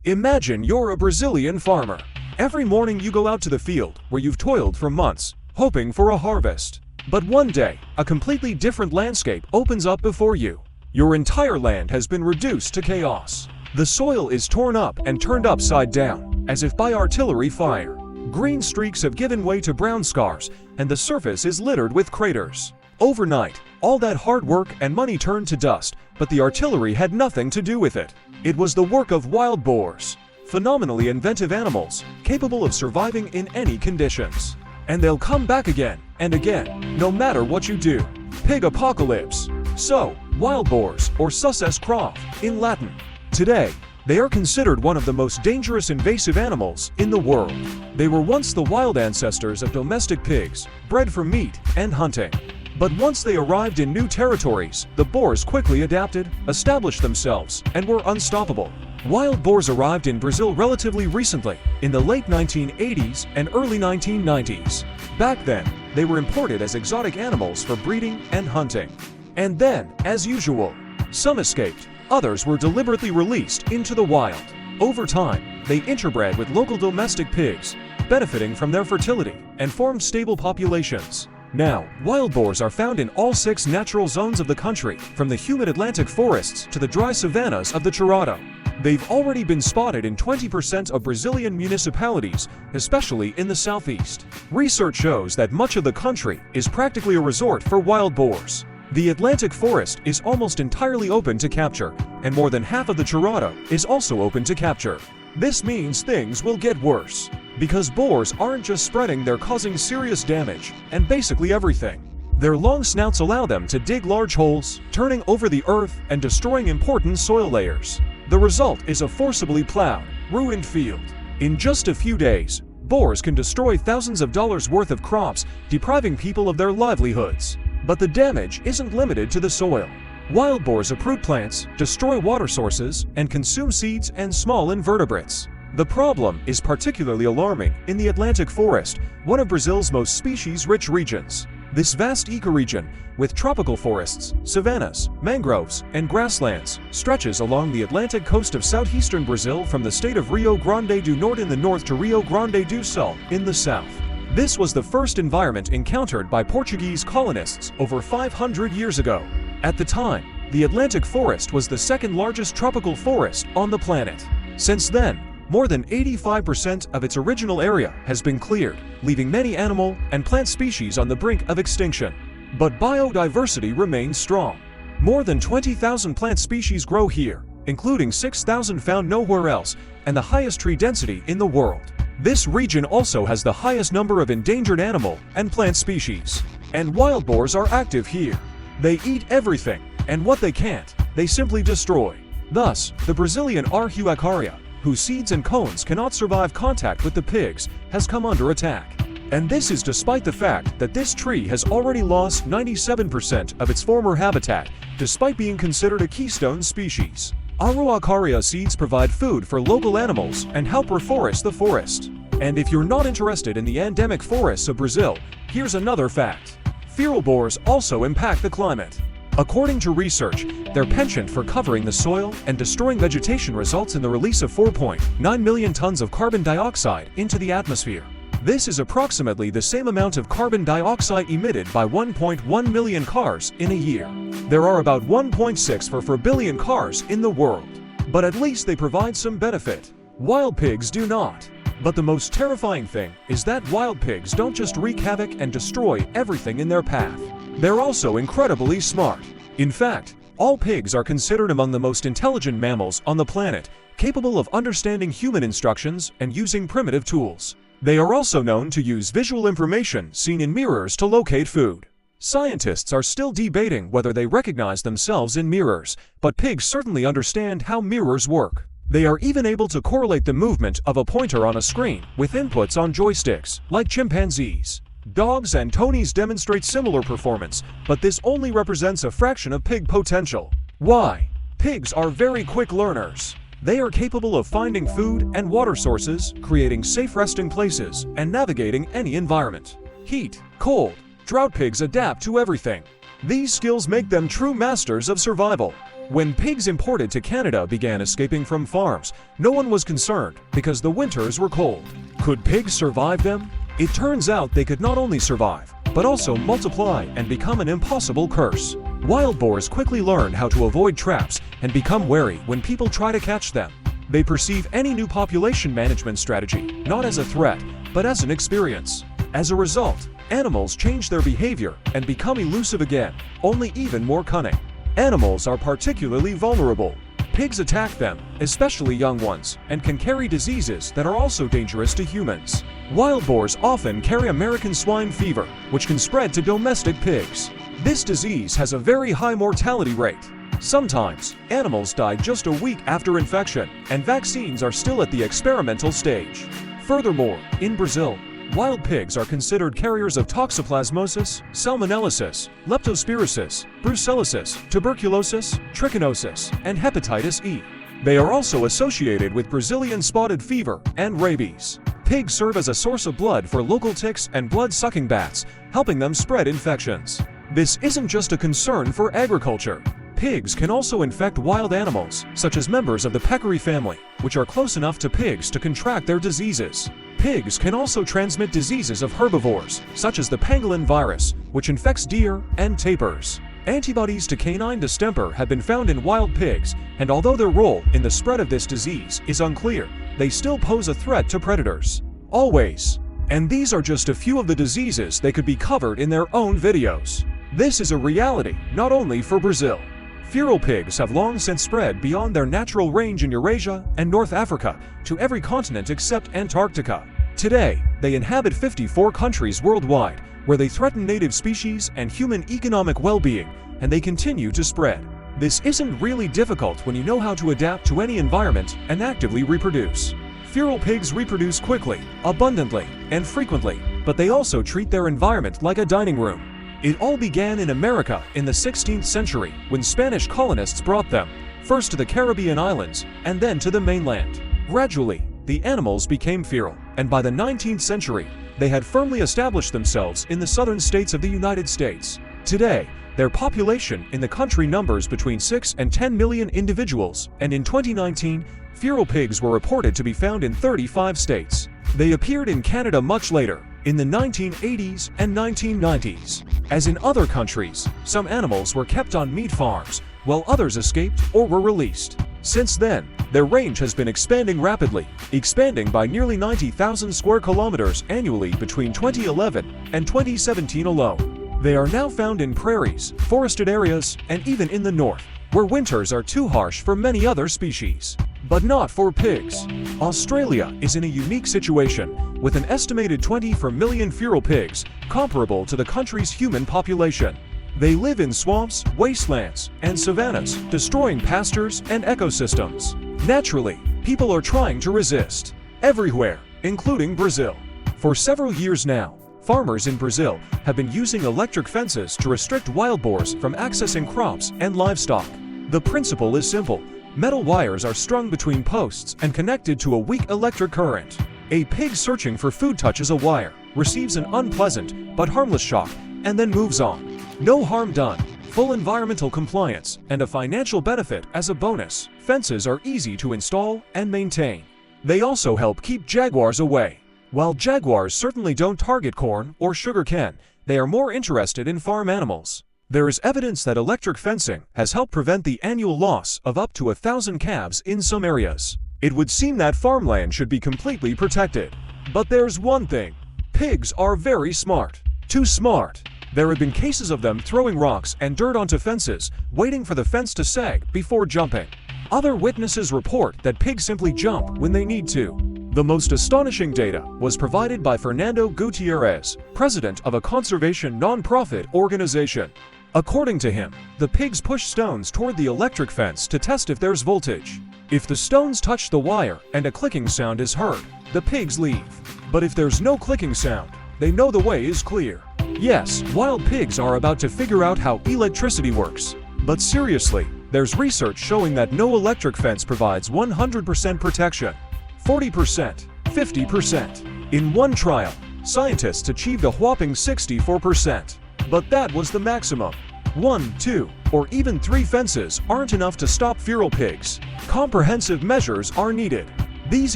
Imagine you're a Brazilian farmer. Every morning you go out to the field where you've toiled for months, hoping for a harvest. But one day, a completely different landscape opens up before you. Your entire land has been reduced to chaos. The soil is torn up and turned upside down, as if by artillery fire. Green streaks have given way to brown scars, and the surface is littered with craters. Overnight, all that hard work and money turned to dust, but the artillery had nothing to do with it. It was the work of wild boars, phenomenally inventive animals, capable of surviving in any conditions. And they'll come back again and again, no matter what you do. Pig apocalypse. So, wild boars, or success crop, in Latin. Today, they are considered one of the most dangerous invasive animals in the world. They were once the wild ancestors of domestic pigs, bred for meat and hunting. But once they arrived in new territories, the boars quickly adapted, established themselves, and were unstoppable. Wild boars arrived in Brazil relatively recently, in the late 1980s and early 1990s. Back then, they were imported as exotic animals for breeding and hunting. And then, as usual, some escaped, others were deliberately released into the wild. Over time, they interbred with local domestic pigs, benefiting from their fertility, and formed stable populations. Now, wild boars are found in all 6 natural zones of the country, from the humid Atlantic forests to the dry savannas of the Cerrado. They've already been spotted in 20% of Brazilian municipalities, especially in the southeast. Research shows that much of the country is practically a resort for wild boars. The Atlantic forest is almost entirely open to capture, and more than half of the Cerrado is also open to capture. This means things will get worse. Because boars aren't just spreading, they're causing serious damage, and basically everything. Their long snouts allow them to dig large holes, turning over the earth and destroying important soil layers. The result is a forcibly plowed, ruined field. In just a few days, boars can destroy thousands of dollars worth of crops, depriving people of their livelihoods. But the damage isn't limited to the soil. Wild boars uproot plants, destroy water sources, and consume seeds and small invertebrates. The problem is particularly alarming in the Atlantic forest, one of Brazil's most species-rich regions. This vast ecoregion, with tropical forests, savannas, mangroves, and grasslands, stretches along the Atlantic coast of southeastern Brazil from the state of Rio Grande do Norte in the north to Rio Grande do Sul in the south. This was the first environment encountered by Portuguese colonists over 500 years ago. At the time, the Atlantic forest was the second largest tropical forest on the planet. Since then, more than 85% of its original area has been cleared, leaving many animal and plant species on the brink of extinction. But biodiversity remains strong. More than 20,000 plant species grow here, including 6,000 found nowhere else, and the highest tree density in the world. This region also has the highest number of endangered animal and plant species. And wild boars are active here. They eat everything, and what they can't, they simply destroy. Thus, the Brazilian Araucaria, whose seeds and cones cannot survive contact with the pigs, has come under attack. And this is despite the fact that this tree has already lost 97% of its former habitat, despite being considered a keystone species. Araucaria seeds provide food for local animals and help reforest the forest. And if you're not interested in the endemic forests of Brazil, here's another fact. Feral boars also impact the climate. According to research, their penchant for covering the soil and destroying vegetation results in the release of 4.9 million tons of carbon dioxide into the atmosphere. This is approximately the same amount of carbon dioxide emitted by 1.1 million cars in a year. There are about 1.6 billion cars in the world. But at least they provide some benefit. Wild pigs do not. But the most terrifying thing is that wild pigs don't just wreak havoc and destroy everything in their path. They're also incredibly smart. In fact, all pigs are considered among the most intelligent mammals on the planet, capable of understanding human instructions and using primitive tools. They are also known to use visual information seen in mirrors to locate food. Scientists are still debating whether they recognize themselves in mirrors, but pigs certainly understand how mirrors work. They are even able to correlate the movement of a pointer on a screen with inputs on joysticks, like chimpanzees. Dogs and Tonys demonstrate similar performance, but this only represents a fraction of pig potential. Why? Pigs are very quick learners. They are capable of finding food and water sources, creating safe resting places, and navigating any environment. Heat, cold, drought. Pigs adapt to everything. These skills make them true masters of survival. When pigs imported to Canada began escaping from farms, no one was concerned because the winters were cold. Could pigs survive them? It turns out they could not only survive, but also multiply and become an impossible curse. Wild boars quickly learn how to avoid traps and become wary when people try to catch them. They perceive any new population management strategy not as a threat, but as an experience. As a result, animals change their behavior and become elusive again, only even more cunning. Animals are particularly vulnerable. Pigs attack them, especially young ones, and can carry diseases that are also dangerous to humans. Wild boars often carry American swine fever, which can spread to domestic pigs. This disease has a very high mortality rate. Sometimes, animals die just a week after infection, and vaccines are still at the experimental stage. Furthermore, in Brazil, wild pigs are considered carriers of toxoplasmosis, salmonellosis, leptospirosis, brucellosis, tuberculosis, trichinosis, and hepatitis E. They are also associated with Brazilian spotted fever and rabies. Pigs serve as a source of blood for local ticks and blood-sucking bats, helping them spread infections. This isn't just a concern for agriculture. Pigs can also infect wild animals, such as members of the peccary family, which are close enough to pigs to contract their diseases. Pigs can also transmit diseases of herbivores, such as the pangolin virus, which infects deer and tapirs. Antibodies to canine distemper have been found in wild pigs, and although their role in the spread of this disease is unclear, they still pose a threat to predators. Always. And these are just a few of the diseases they could be covered in their own videos. This is a reality not only for Brazil. Feral pigs have long since spread beyond their natural range in Eurasia and North Africa to every continent except Antarctica. Today, they inhabit 54 countries worldwide, where they threaten native species and human economic well-being, and they continue to spread. This isn't really difficult when you know how to adapt to any environment and actively reproduce. Feral pigs reproduce quickly, abundantly, and frequently, but they also treat their environment like a dining room. It all began in America in the 16th century when Spanish colonists brought them, first to the Caribbean islands and then to the mainland. Gradually, the animals became feral, and by the 19th century, they had firmly established themselves in the southern states of the United States. Today, their population in the country numbers between 6 and 10 million individuals, and in 2019, feral pigs were reported to be found in 35 states. They appeared in Canada much later, in the 1980s and 1990s. As in other countries, some animals were kept on meat farms, while others escaped or were released. Since then, their range has been expanding rapidly, expanding by nearly 90,000 square kilometers annually between 2011 and 2017 alone. They are now found in prairies, forested areas, and even in the north, where winters are too harsh for many other species. But not for pigs. Australia is in a unique situation, with an estimated 24 million feral pigs, comparable to the country's human population. They live in swamps, wastelands, and savannas, destroying pastures and ecosystems. Naturally, people are trying to resist. Everywhere, including Brazil. For several years now, farmers in Brazil have been using electric fences to restrict wild boars from accessing crops and livestock. The principle is simple. Metal wires are strung between posts and connected to a weak electric current. A pig searching for food touches a wire, receives an unpleasant but harmless shock, and then moves on. No harm done, full environmental compliance, and a financial benefit as a bonus. Fences are easy to install and maintain. They also help keep jaguars away. While jaguars certainly don't target corn or sugarcane, they are more interested in farm animals. There is evidence that electric fencing has helped prevent the annual loss of up to 1,000 calves in some areas. It would seem that farmland should be completely protected. But there's one thing. Pigs are very smart. Too smart. There have been cases of them throwing rocks and dirt onto fences, waiting for the fence to sag before jumping. Other witnesses report that pigs simply jump when they need to. The most astonishing data was provided by Fernando Gutierrez, president of a conservation non-profit organization. According to him, the pigs push stones toward the electric fence to test if there's voltage. If the stones touch the wire and a clicking sound is heard, the pigs leave. But if there's no clicking sound, they know the way is clear. Yes, wild pigs are about to figure out how electricity works. But seriously, there's research showing that no electric fence provides 100% protection. 40%, 50%. In one trial, scientists achieved a whopping 64%. But that was the maximum. 1, 2, or even 3 fences aren't enough to stop feral pigs. Comprehensive measures are needed. These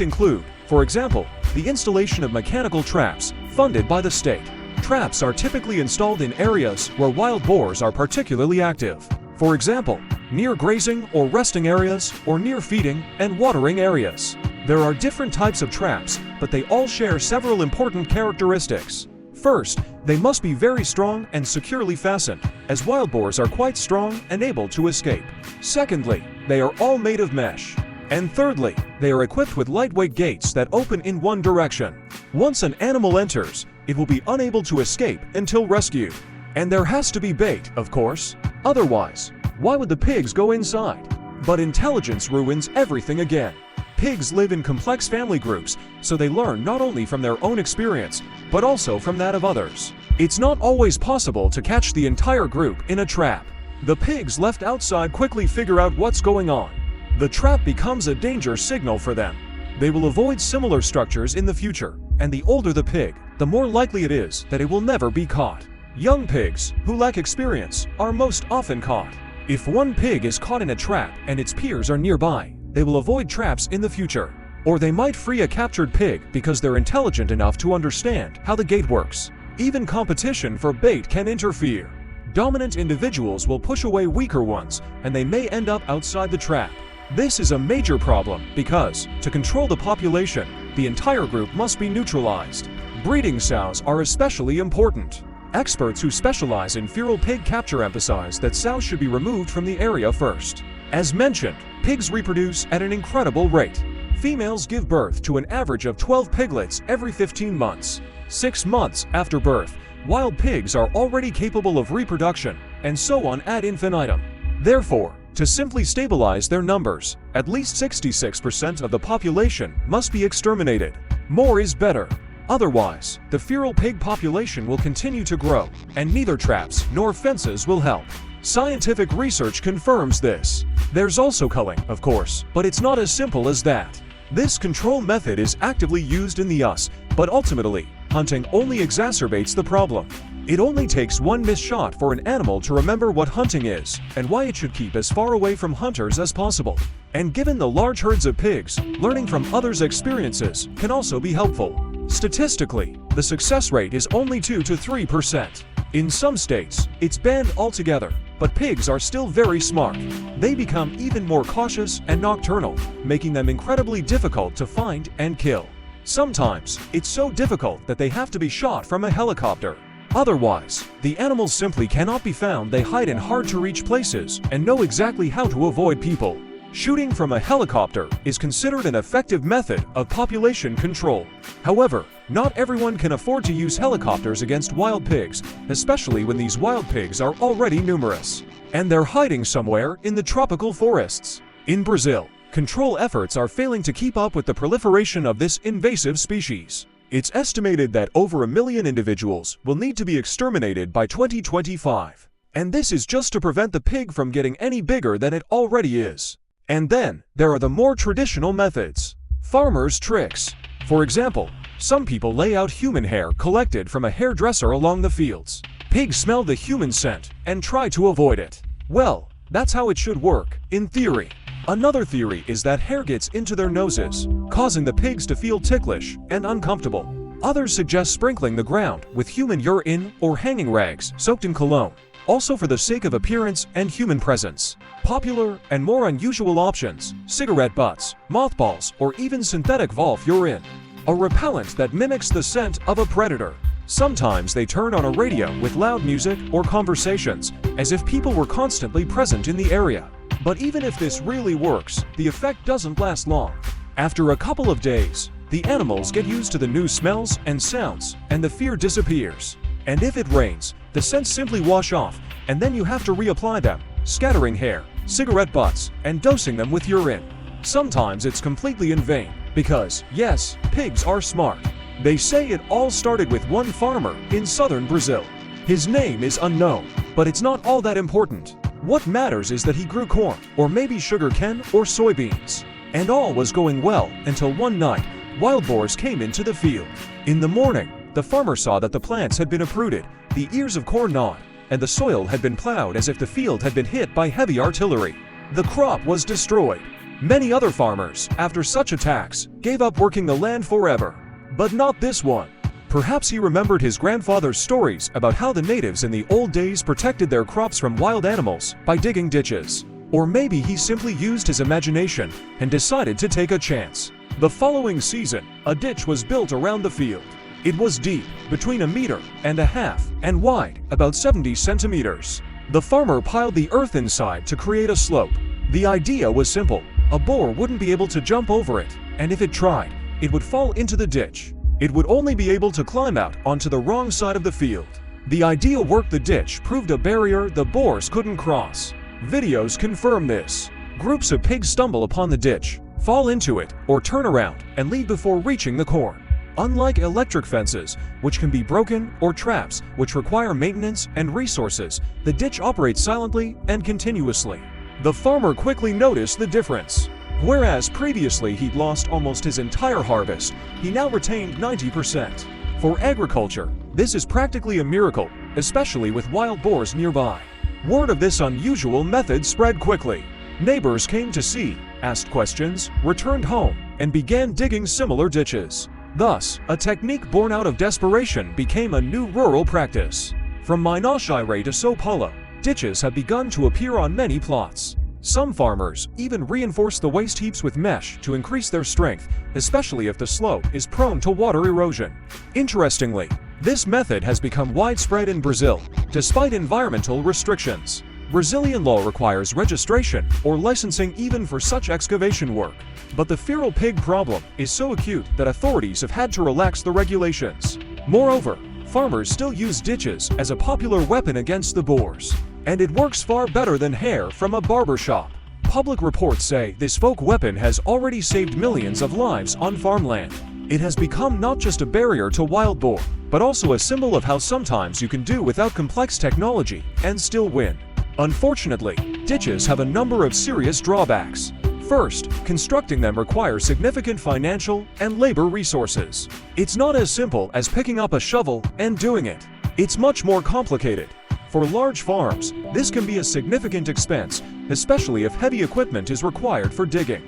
include, for example, the installation of mechanical traps funded by the state. Traps are typically installed in areas where wild boars are particularly active. For example, near grazing or resting areas, or near feeding and watering areas. There are different types of traps, but they all share several important characteristics. First, they must be very strong and securely fastened, as wild boars are quite strong and able to escape. Secondly, they are all made of mesh. And thirdly, they are equipped with lightweight gates that open in one direction. Once an animal enters, it will be unable to escape until rescued. And there has to be bait, of course. Otherwise, why would the pigs go inside? But intelligence ruins everything again. Pigs live in complex family groups, so they learn not only from their own experience, but also from that of others. It's not always possible to catch the entire group in a trap. The pigs left outside quickly figure out what's going on. The trap becomes a danger signal for them. They will avoid similar structures in the future, and the older the pig, the more likely it is that it will never be caught. Young pigs, who lack experience, are most often caught. If one pig is caught in a trap and its peers are nearby, they will avoid traps in the future. Or they might free a captured pig because they're intelligent enough to understand how the gate works. Even competition for bait can interfere. Dominant individuals will push away weaker ones, and they may end up outside the trap. This is a major problem because, to control the population, the entire group must be neutralized. Breeding sows are especially important. Experts who specialize in feral pig capture emphasize that sows should be removed from the area first. As mentioned, pigs reproduce at an incredible rate. Females give birth to an average of 12 piglets every 15 months. 6 months after birth, wild pigs are already capable of reproduction, and so on ad infinitum. Therefore, to simply stabilize their numbers, at least 66% of the population must be exterminated. More is better. Otherwise, the feral pig population will continue to grow, and neither traps nor fences will help. Scientific research confirms this. There's also culling, of course, but it's not as simple as that. This control method is actively used in the US, but ultimately, hunting only exacerbates the problem. It only takes one missed shot for an animal to remember what hunting is, and why it should keep as far away from hunters as possible. And given the large herds of pigs, learning from others' experiences can also be helpful. Statistically, the success rate is only 2 to 3%. In some states, it's banned altogether, but pigs are still very smart. They become even more cautious and nocturnal, making them incredibly difficult to find and kill. Sometimes, it's so difficult that they have to be shot from a helicopter. Otherwise, the animals simply cannot be found. They hide in hard-to-reach places and know exactly how to avoid people. Shooting from a helicopter is considered an effective method of population control. However, not everyone can afford to use helicopters against wild pigs, especially when these wild pigs are already numerous, and they're hiding somewhere in the tropical forests. In Brazil, control efforts are failing to keep up with the proliferation of this invasive species. It's estimated that over 1 million individuals will need to be exterminated by 2025. And this is just to prevent the pig from getting any bigger than it already is. And then, there are the more traditional methods. Farmers' tricks. For example, some people lay out human hair collected from a hairdresser along the fields. Pigs smell the human scent and try to avoid it. Well, that's how it should work, in theory. Another theory is that hair gets into their noses, causing the pigs to feel ticklish and uncomfortable. Others suggest sprinkling the ground with human urine or hanging rags soaked in cologne, also for the sake of appearance and human presence. Popular and more unusual options: cigarette butts, mothballs, or even synthetic wolf urine, a repellent that mimics the scent of a predator. Sometimes they turn on a radio with loud music or conversations, as if people were constantly present in the area. But even if this really works, the effect doesn't last long. After a couple of days, the animals get used to the new smells and sounds, and the fear disappears. And if it rains, the scents simply wash off, and then you have to reapply them, scattering hair, cigarette butts, and dosing them with urine. Sometimes it's completely in vain, because, yes, pigs are smart. They say it all started with one farmer in southern Brazil. His name is unknown, but it's not all that important. What matters is that he grew corn, or maybe sugarcane or soybeans. And all was going well until one night, wild boars came into the field. In the morning, the farmer saw that the plants had been uprooted, the ears of corn gnawed, and the soil had been plowed as if the field had been hit by heavy artillery. The crop was destroyed. Many other farmers, after such attacks, gave up working the land forever. But not this one. Perhaps he remembered his grandfather's stories about how the natives in the old days protected their crops from wild animals by digging ditches. Or maybe he simply used his imagination and decided to take a chance. The following season, a ditch was built around the field. It was deep, between 1.5 meters, and wide, about 70 centimeters. The farmer piled the earth inside to create a slope. The idea was simple. A boar wouldn't be able to jump over it, and if it tried, it would fall into the ditch. It would only be able to climb out onto the wrong side of the field. The idea worked. The ditch proved a barrier the boars couldn't cross. Videos confirm this. Groups of pigs stumble upon the ditch, fall into it, or turn around and leave before reaching the corn. Unlike electric fences, which can be broken, or traps, which require maintenance and resources, the ditch operates silently and continuously. The farmer quickly noticed the difference. Whereas previously he'd lost almost his entire harvest, he now retained 90%. For agriculture, this is practically a miracle, especially with wild boars nearby. Word of this unusual method spread quickly. Neighbors came to see, asked questions, returned home, and began digging similar ditches. Thus, a technique born out of desperation became a new rural practice. From Minas Gerais to São Paulo, ditches have begun to appear on many plots. Some farmers even reinforce the waste heaps with mesh to increase their strength, especially if the slope is prone to water erosion. Interestingly, this method has become widespread in Brazil, despite environmental restrictions. Brazilian law requires registration or licensing even for such excavation work. But the feral pig problem is so acute that authorities have had to relax the regulations. Moreover, farmers still use ditches as a popular weapon against the boars. And it works far better than hair from a barber shop. Public reports say this folk weapon has already saved millions of lives on farmland. It has become not just a barrier to wild boar, but also a symbol of how sometimes you can do without complex technology and still win. Unfortunately, ditches have a number of serious drawbacks. First, constructing them requires significant financial and labor resources. It's not as simple as picking up a shovel and doing it. It's much more complicated. For large farms, this can be a significant expense, especially if heavy equipment is required for digging.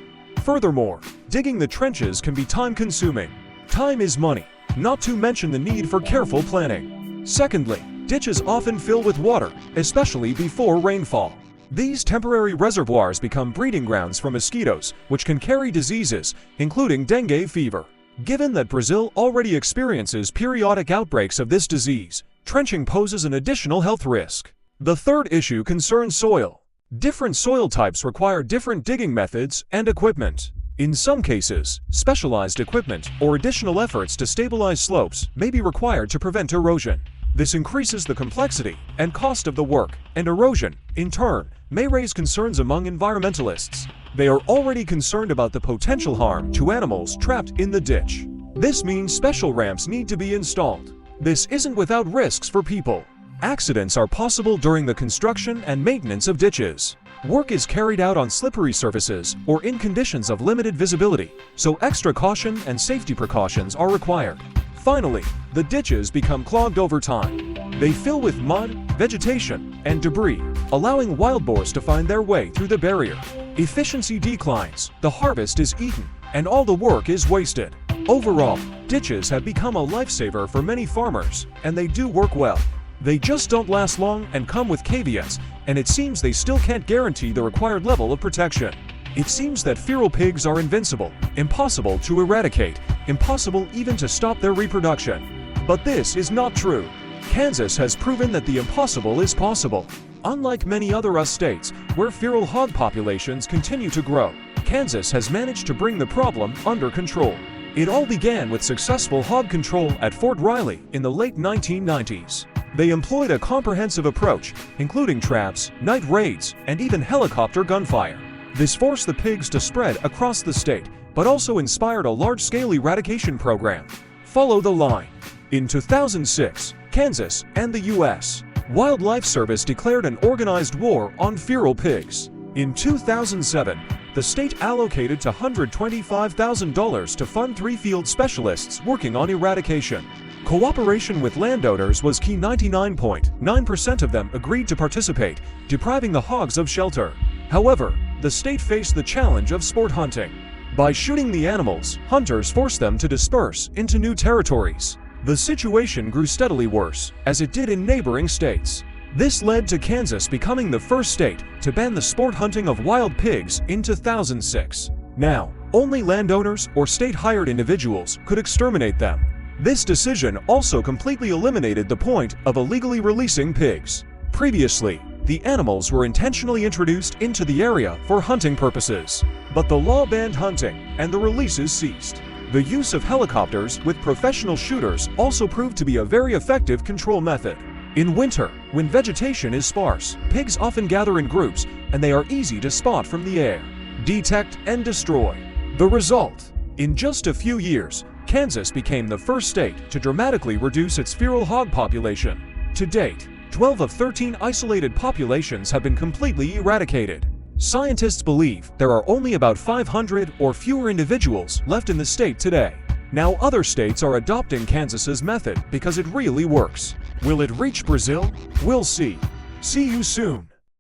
Furthermore, digging the trenches can be time-consuming. Time is money, not to mention the need for careful planning. Secondly, ditches often fill with water, especially before rainfall. These temporary reservoirs become breeding grounds for mosquitoes, which can carry diseases, including dengue fever. Given that Brazil already experiences periodic outbreaks of this disease, trenching poses an additional health risk. The third issue concerns soil. Different soil types require different digging methods and equipment. In some cases, specialized equipment or additional efforts to stabilize slopes may be required to prevent erosion. This increases the complexity and cost of the work, and erosion, in turn, may raise concerns among environmentalists. They are already concerned about the potential harm to animals trapped in the ditch. This means special ramps need to be installed. This isn't without risks for people. Accidents are possible during the construction and maintenance of ditches. Work is carried out on slippery surfaces or in conditions of limited visibility, so extra caution and safety precautions are required. Finally, the ditches become clogged over time. They fill with mud, vegetation, and debris, allowing wild boars to find their way through the barrier. Efficiency declines, the harvest is eaten, and all the work is wasted. Overall, ditches have become a lifesaver for many farmers, and they do work well. They just don't last long and come with caveats, and it seems they still can't guarantee the required level of protection. It seems that feral pigs are invincible, impossible to eradicate, impossible even to stop their reproduction. But this is not true. Kansas has proven that the impossible is possible. Unlike many other US states, where feral hog populations continue to grow, Kansas has managed to bring the problem under control. It all began with successful hog control at Fort Riley in the late 1990s. They employed a comprehensive approach, including traps, night raids, and even helicopter gunfire. This forced the pigs to spread across the state, but also inspired a large-scale eradication program. Follow the line. In 2006, Kansas and the U.S. Wildlife Service declared an organized war on feral pigs. In 2007, the state allocated $125,000 to fund 3 field specialists working on eradication. Cooperation with landowners was key. 99.9% of them agreed to participate, depriving the hogs of shelter. However, the state faced the challenge of sport hunting. By shooting the animals, hunters forced them to disperse into new territories. The situation grew steadily worse, as it did in neighboring states. This led to Kansas becoming the first state to ban the sport hunting of wild pigs in 2006. Now, only landowners or state-hired individuals could exterminate them. This decision also completely eliminated the point of illegally releasing pigs. Previously, the animals were intentionally introduced into the area for hunting purposes, but the law banned hunting and the releases ceased. The use of helicopters with professional shooters also proved to be a very effective control method. In winter, when vegetation is sparse, pigs often gather in groups and they are easy to spot from the air, detect, and destroy. The result? In just a few years, Kansas became the first state to dramatically reduce its feral hog population. To date, 12 of 13 isolated populations have been completely eradicated. Scientists believe there are only about 500 or fewer individuals left in the state today. Now other states are adopting Kansas's method because it really works. Will it reach Brazil? We'll see. See you soon.